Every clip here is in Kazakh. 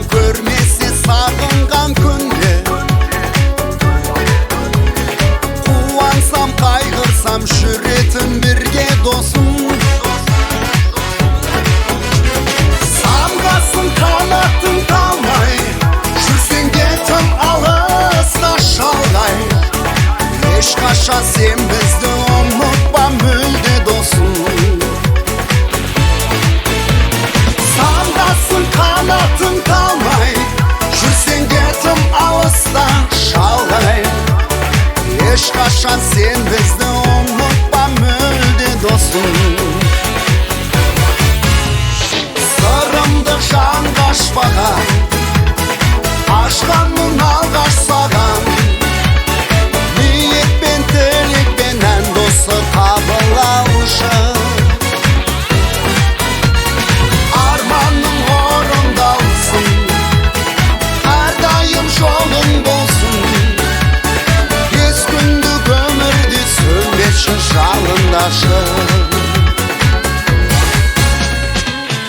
Жан көрмесе сағынған күнде, қуансам қайғырсам жүретін бірге досым. Самғасын қанатын талмай, жүрсең де тым алыста шалғай. Ешқашан сен бізді ұмытпа мүлде досым. Самғасын қанатын талмай, жүрсең де тым алыста шалғай. Ешқашан сен бізді ұмытпа мүлде досым. Сырымды жанға ашпаған, ашқанмын алғаш саған. Ниетпен тілекпен ән досы қабыл алшы. Арманың орындалсын, әрдайым жолың болсын. Кез күндік өмірде сөнбеші жалындашы.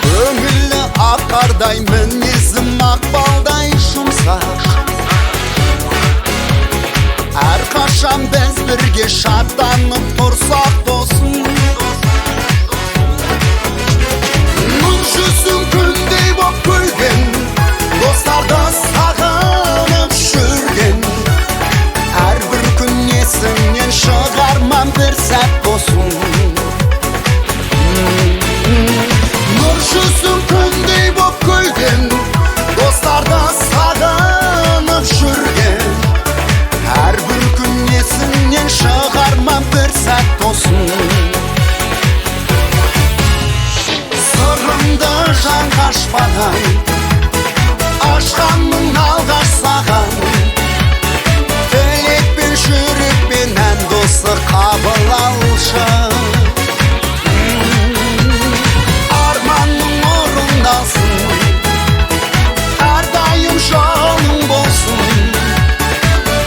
Көңілі ақардай, мінезім мақпалдай жұмсақ. Әрқашан біз бірге шаттанып тұрсақ досым. Нұр жүзің күндей боп күлген, достарды сағынып жүрген. Әрбір күн есіңнен шығармам бір сәт досым. Нұр жүзің күндей боп күлген, достарды сағынып жүрген. Әрбір күн есіңнен шығармам бір сәт досым. Сырымды жанға ашпаған, ашқанмын алғаш саған. Тілекпен жүрекпен ән досы қабыл алшы. Арманың орындалсын, әрдайым жолың болсын.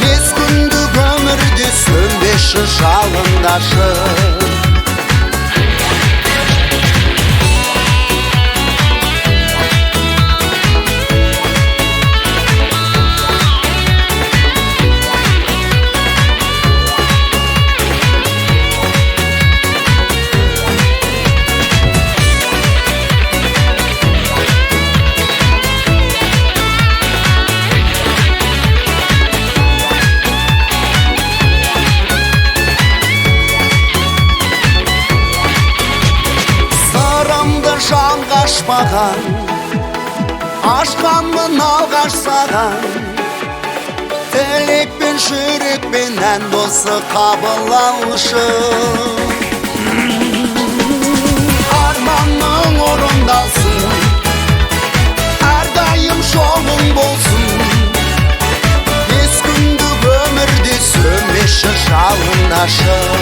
Кез күндік өмірде сөнбеші жалындашы. Жанға ашпаған, ашқанмын алғаш саған. Тілекпен жүрекпен ән досы қабыл алшы. Арманың орындалсын, әрдайым жолың болсын. Кез күндік өмірде сөнбеші жалындашы.